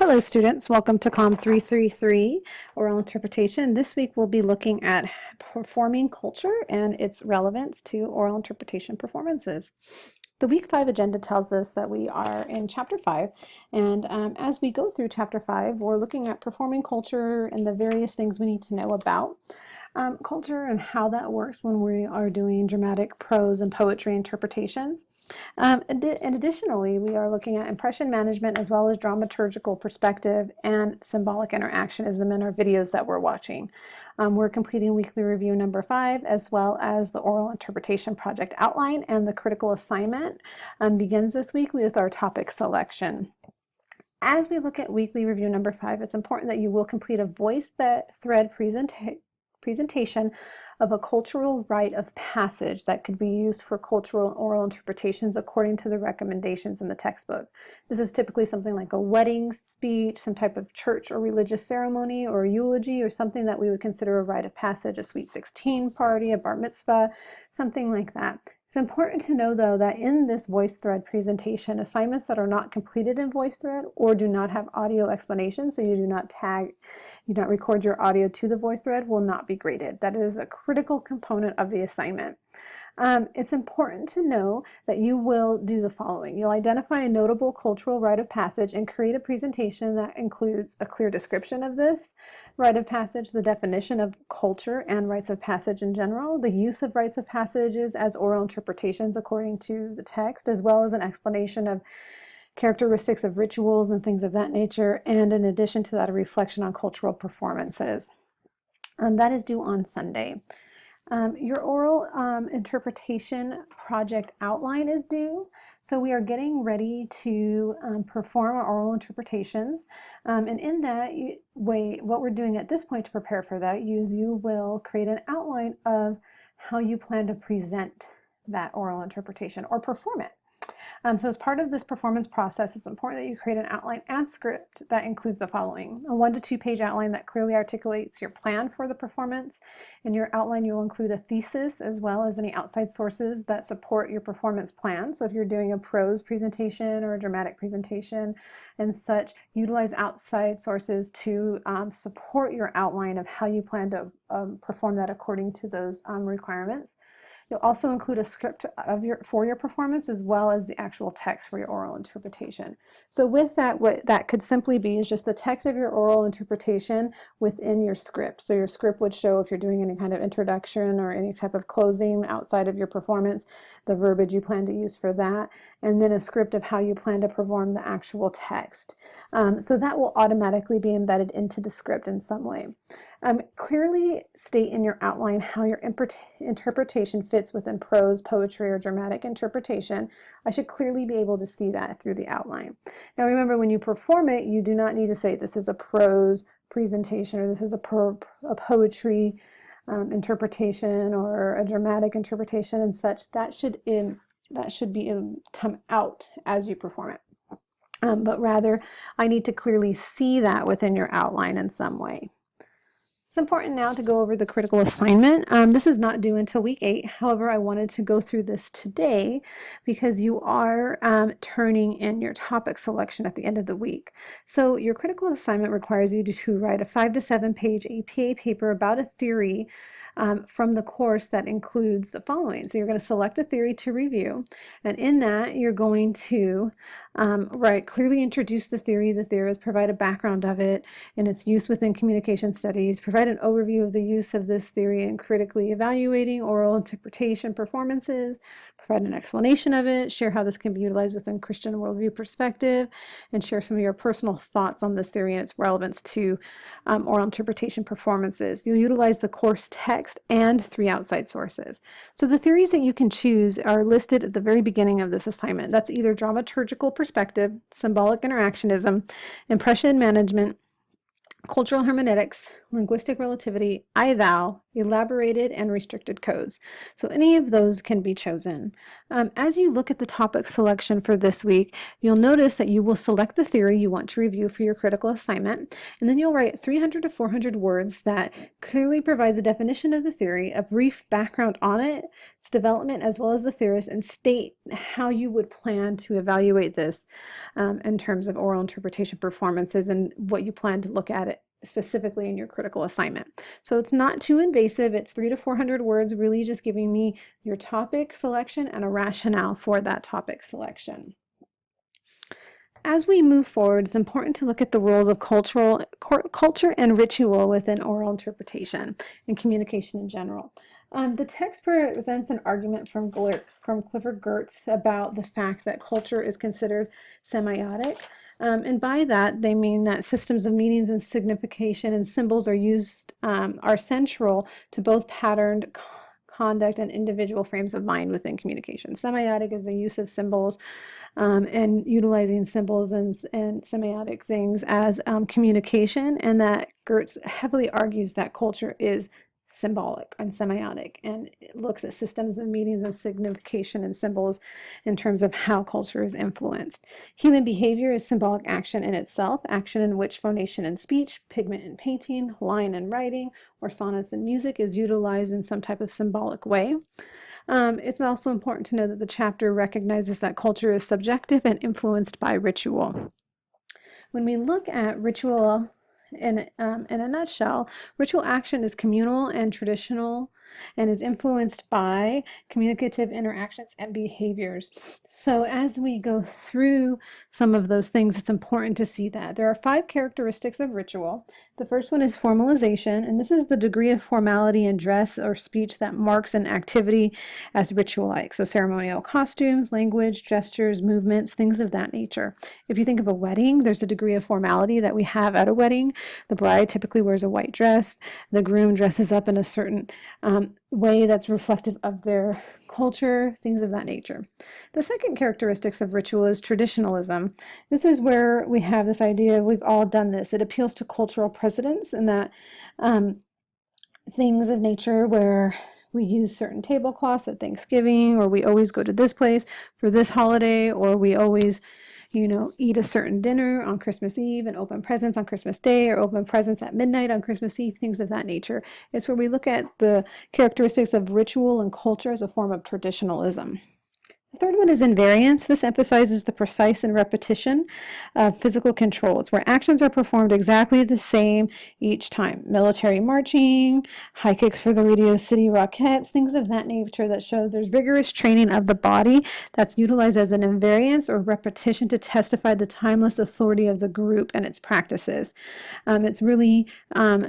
Hello students, welcome to COM 333 Oral Interpretation. This week we'll be looking at performing culture and its relevance to oral interpretation performances. The week 5 agenda tells us that we are in chapter 5, and as we go through chapter 5 we're looking at performing culture and the various things we need to know about culture and how that works when we are doing dramatic prose and poetry interpretations. And additionally, we are looking at impression management as well as dramaturgical perspective and symbolic interactionism in our videos that we're watching. We're completing weekly review number 5 as well as the oral interpretation project outline, and the critical assignment begins this week with our topic selection. As we look at weekly review number 5, it's important that you will complete a voice thread presentation of a cultural rite of passage that could be used for cultural oral interpretations according to the recommendations in the textbook. This is typically something like a wedding speech, some type of church or religious ceremony, or a eulogy, or something that we would consider a rite of passage, a sweet 16 party, a bar mitzvah, something like that. It's important to know, though, that in this VoiceThread presentation, assignments that are not completed in VoiceThread or do not have audio explanation, so you do not record your audio to the VoiceThread, will not be graded. That is a critical component of the assignment. It's important to know that you will do the following. You'll identify a notable cultural rite of passage and create a presentation that includes a clear description of this rite of passage, the definition of culture and rites of passage in general, the use of rites of passages as oral interpretations according to the text, as well as an explanation of characteristics of rituals and things of that nature, and in addition to that, a reflection on cultural performances. That is due on Sunday. Your oral interpretation project outline is due, so we are getting ready to perform our oral interpretations, and in that way, what we're doing at this point to prepare for that is you will create an outline of how you plan to present that oral interpretation or perform it. So as part of this performance process, it's important that you create an outline and script that includes the following: a 1 to 2 page outline that clearly articulates your plan for the performance. In your outline, you'll include a thesis as well as any outside sources that support your performance plan. So if you're doing a prose presentation or a dramatic presentation and such, utilize outside sources to support your outline of how you plan to perform that according to those requirements. You'll also include a script for your performance as well as the actual text for your oral interpretation. So with that, what that could simply be is just the text of your oral interpretation within your script. So your script would show if you're doing any kind of introduction or any type of closing outside of your performance, the verbiage you plan to use for that, and then a script of how you plan to perform the actual text. So that will automatically be embedded into the script in some way. Clearly state in your outline how your interpretation fits within prose, poetry, or dramatic interpretation. I should clearly be able to see that through the outline. Now remember, when you perform it, you do not need to say this is a prose presentation or this is a poetry interpretation or a dramatic interpretation and such. That should come out as you perform it. But rather, I need to clearly see that within your outline in some way. It's important now to go over the critical assignment. This is not due until week 8. However, I wanted to go through this today because you are turning in your topic selection at the end of the week. So your critical assignment requires you to write a 5 to 7 page APA paper about a theory from the course that includes the following. So you're going to select a theory to review, and in that you're going to clearly introduce the theorist, provide a background of it and its use within communication studies, provide an overview of the use of this theory in critically evaluating oral interpretation performances, provide an explanation of it, share how this can be utilized within Christian worldview perspective, and share some of your personal thoughts on this theory and its relevance to oral interpretation performances. You'll utilize the course text and 3 outside sources. So the theories that you can choose are listed at the very beginning of this assignment. That's either dramaturgical perspective, symbolic interactionism, impression management, cultural hermeneutics, linguistic relativity, I thou, elaborated and restricted codes. So any of those can be chosen. As you look at the topic selection for this week, you'll notice that you will select the theory you want to review for your critical assignment, and then you'll write 300 to 400 words that clearly provides a definition of the theory, a brief background on it, its development, as well as the theorist, and state how you would plan to evaluate this in terms of oral interpretation performances and what you plan to look at it specifically in your critical assignment. So it's not too invasive. It's 300 to 400 words, really just giving me your topic selection and a rationale for that topic selection. As we move forward, it's important to look at the roles of culture and ritual within oral interpretation and communication in general. The text presents an argument from Clifford Geertz about the fact that culture is considered semiotic. And by that, they mean that systems of meanings and signification and symbols are central to both patterned conduct and individual frames of mind within communication. Semiotic is the use of symbols and utilizing symbols and semiotic things as communication, and that Geertz heavily argues that culture is symbolic and semiotic, and it looks at systems of meanings and signification and symbols in terms of how culture is influenced. Human behavior is symbolic action in itself, action in which phonation in speech, pigment in painting, line in writing, or sonnets in music is utilized in some type of symbolic way. It's also important to know that the chapter recognizes that culture is subjective and influenced by ritual. When we look at ritual in a nutshell, ritual action is communal and traditional and is influenced by communicative interactions and behaviors. So as we go through some of those things, it's important to see that. There are 5 characteristics of ritual. The first one is formalization, and this is the degree of formality in dress or speech that marks an activity as ritual-like. So ceremonial costumes, language, gestures, movements, things of that nature. If you think of a wedding, there's a degree of formality that we have at a wedding. The bride typically wears a white dress. The groom dresses up in a certain way that's reflective of their culture, things of that nature. The second characteristics of ritual is traditionalism. This is where we have this idea, we've all done this. It appeals to cultural precedents and that things of nature where we use certain tablecloths at Thanksgiving, or we always go to this place for this holiday, or we always eat a certain dinner on Christmas Eve and open presents on Christmas Day, or open presents at midnight on Christmas Eve, things of that nature. It's where we look at the characteristics of ritual and culture as a form of traditionalism. The third one is invariance. This emphasizes the precise and repetition of physical controls, where actions are performed exactly the same each time. Military marching, high kicks for the Radio City Rockettes, things of that nature that shows there's rigorous training of the body that's utilized as an invariance or repetition to testify the timeless authority of the group and its practices. It's really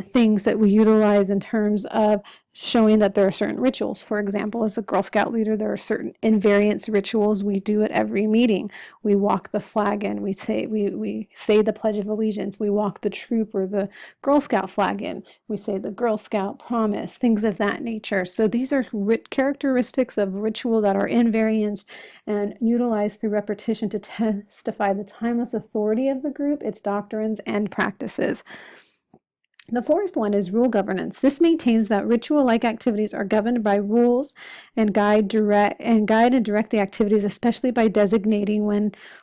things that we utilize in terms of showing that there are certain rituals. For example, as a Girl Scout leader, there are certain invariance rituals we do at every meeting. We walk the flag in, we say the Pledge of Allegiance, we walk the troop or the Girl Scout flag in, we say the Girl Scout promise, things of that nature. So these are characteristics of ritual that are invariance and utilized through repetition to testify the timeless authority of the group, its doctrines and practices. The fourth one is rule governance. This maintains that ritual-like activities are governed by rules and guide and direct the activities, especially by designating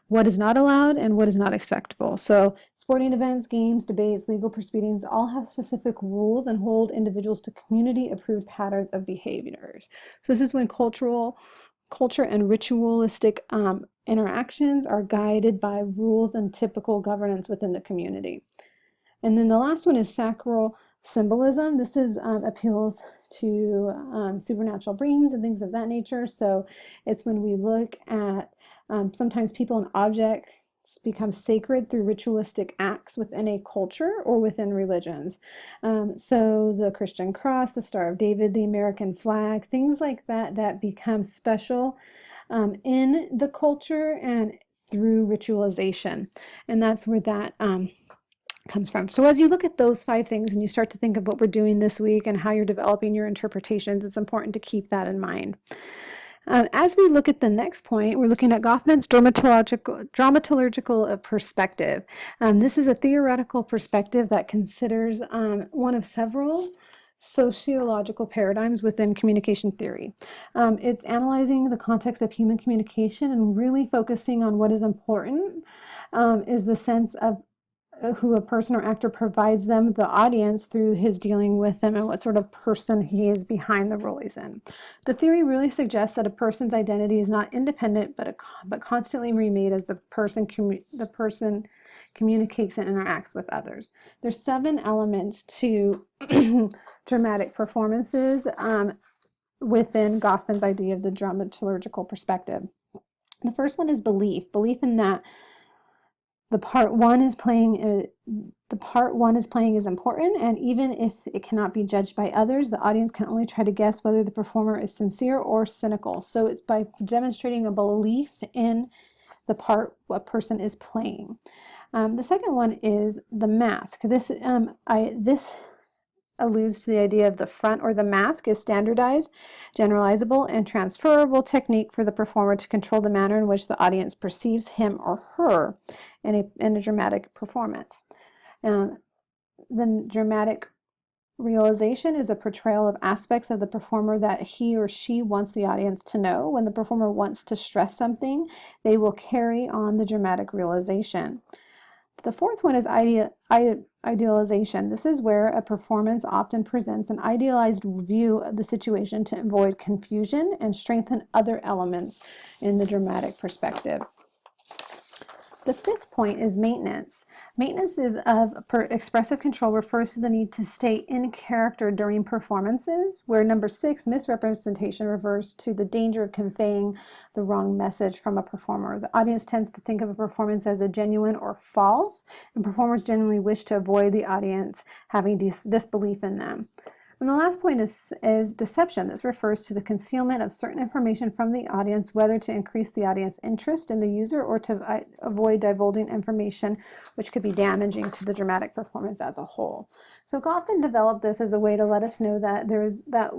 what is not allowed and what is not acceptable. So sporting events, games, debates, legal proceedings all have specific rules and hold individuals to community-approved patterns of behaviors. So this is when culture and ritualistic interactions are guided by rules and typical governance within the community. And then the last one is sacral symbolism. This is appeals to supernatural beings and things of that nature. So it's when we look at sometimes people and objects become sacred through ritualistic acts within a culture or within religions. So the Christian cross, the Star of David, the American flag, things like that become special in the culture and through ritualization. And that's where that comes from. So as you look at those 5 things and you start to think of what we're doing this week and how you're developing your interpretations, it's important to keep that in mind. As we look at the next point, we're looking at Goffman's dramaturgical perspective. This is a theoretical perspective that considers one of several sociological paradigms within communication theory. It's analyzing the context of human communication and really focusing on what is important is the sense of who a person or actor provides them, the audience, through his dealing with them and what sort of person he is behind the role he's in. The theory really suggests that a person's identity is not independent but constantly remade as the person communicates and interacts with others. There's 7 elements to dramatic performances within Goffman's idea of the dramaturgical perspective. The first one is belief in that the part one is playing is important, and even if it cannot be judged by others, the audience can only try to guess whether the performer is sincere or cynical. So it's by demonstrating a belief in the part a person is playing. The second one is the mask. This alludes to the idea of the front or the mask is standardized, generalizable, and transferable technique for the performer to control the manner in which the audience perceives him or her in a dramatic performance. The dramatic realization is a portrayal of aspects of the performer that he or she wants the audience to know. When the performer wants to stress something, they will carry on the dramatic realization. The fourth one is idealization. This is where a performance often presents an idealized view of the situation to avoid confusion and strengthen other elements in the dramatic perspective. The fifth point is maintenance. Maintenance is of expressive control refers to the need to stay in character during performances, where number 6, misrepresentation, refers to the danger of conveying the wrong message from a performer. The audience tends to think of a performance as a genuine or false, and performers generally wish to avoid the audience having disbelief in them. And the last point is deception. This refers to the concealment of certain information from the audience, whether to increase the audience interest in the user or to avoid divulging information which could be damaging to the dramatic performance as a whole. So Goffman developed this as a way to let us know that there is that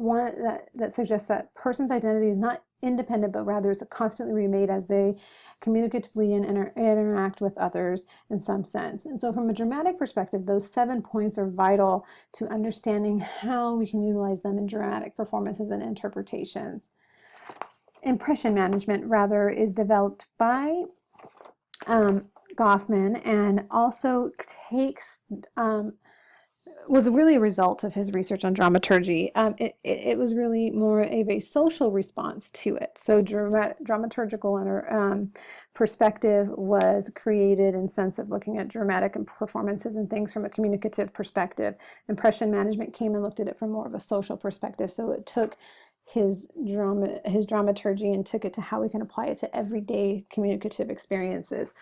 suggests that person's identity is not independent, but rather is constantly remade as they communicatively interact with others in some sense. And so from a dramatic perspective, those 7 points are vital to understanding how we can utilize them in dramatic performances and interpretations. Impression management, rather, is developed by Goffman and also was really a result of his research on dramaturgy. It was really more of a social response to it. So dramaturgical perspective was created in sense of looking at dramatic performances and things from a communicative perspective. Impression management came and looked at it from more of a social perspective. So it took his dramaturgy and took it to how we can apply it to everyday communicative experiences.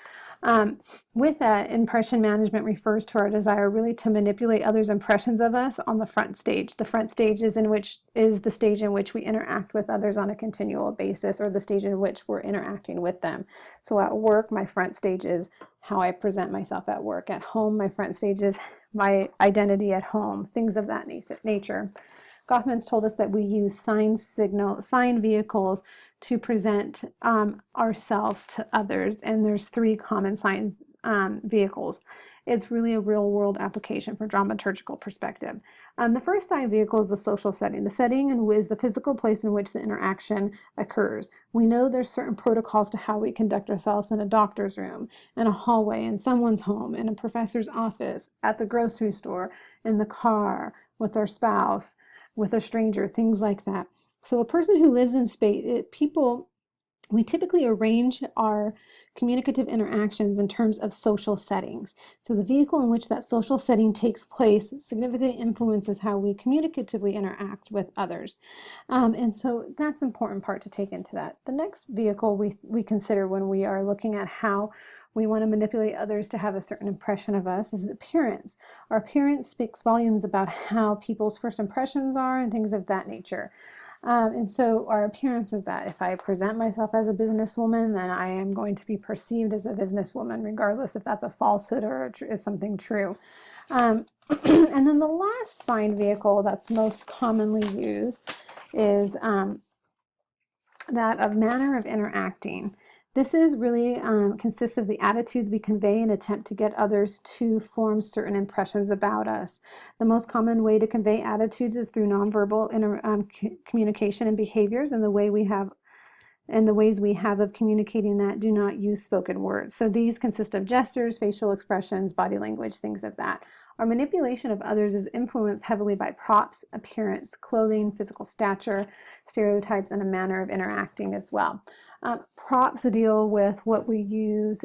With that, impression management refers to our desire really to manipulate others' impressions of us on the front stage. The front stage is the stage in which we interact with others on a continual basis, or the stage in which we're interacting with them. So at work, my front stage is how I present myself at work. At home, my front stage is my identity at home, things of that nature. Goffman's told us that we use sign vehicles to present ourselves to others, and there's 3 common sign vehicles. It's really a real-world application for dramaturgical perspective. The first sign vehicle is the social setting. The setting is the physical place in which the interaction occurs. We know there's certain protocols to how we conduct ourselves in a doctor's room, in a hallway, in someone's home, in a professor's office, at the grocery store, in the car, with our spouse, with a stranger, things like that. So a person who lives in space, we typically arrange our communicative interactions in terms of social settings. So the vehicle in which that social setting takes place significantly influences how we communicatively interact with others. And so that's an important part to take into that. The next vehicle we consider when we are looking at how we want to manipulate others to have a certain impression of us is appearance. Our appearance speaks volumes about how people's first impressions are and things of that nature. And so our appearance is that if I present myself as a businesswoman, then I am going to be perceived as a businesswoman, regardless if that's a falsehood or is something true. And then the last sign vehicle that's most commonly used is that of manner of interacting. This is really consists of the attitudes we convey and attempt to get others to form certain impressions about us. The most common way to convey attitudes is through nonverbal communication and behaviors, and the ways we have of communicating that do not use spoken words. So these consist of gestures, facial expressions, body language, things of that. Our manipulation of others is influenced heavily by props, appearance, clothing, physical stature, stereotypes, and a manner of interacting as well. Props deal with what we use,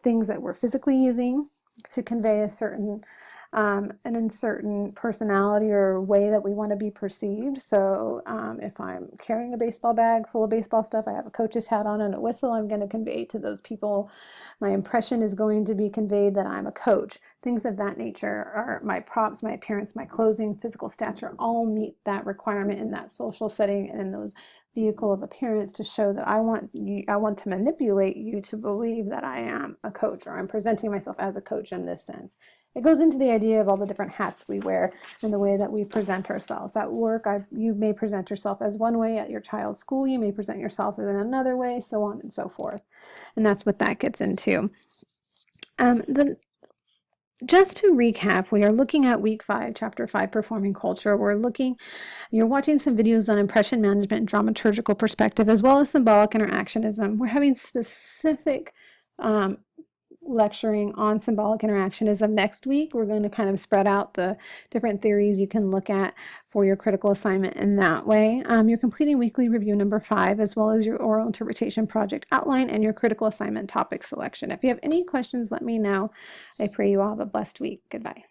things that we're physically using to convey a certain personality or way that we want to be perceived. So if I'm carrying a baseball bag full of baseball stuff, I have a coach's hat on and a whistle, I'm going to convey to those people, my impression is going to be conveyed that I'm a coach. Things of that nature are my props, my appearance, my clothing, physical stature, all meet that requirement in that social setting and in those vehicle of appearance to show that I want to manipulate you to believe that I am a coach, or I'm presenting myself as a coach in this sense. It goes into the idea of all the different hats we wear and the way that we present ourselves. At work, you may present yourself as one way. At your child's school, you may present yourself in another way, so on and so forth. And that's what that gets into. Just to recap, we are looking at week 5, chapter 5, performing culture. You're watching some videos on impression management and dramaturgical perspective, as well as symbolic interactionism. We're having specific lecturing on symbolic interactionism next week. We're going to kind of spread out the different theories you can look at for your critical assignment in that way. You're completing weekly review number 5, as well as your oral interpretation project outline and your critical assignment topic selection. If you have any questions, let me know. I pray you all have a blessed week. Goodbye.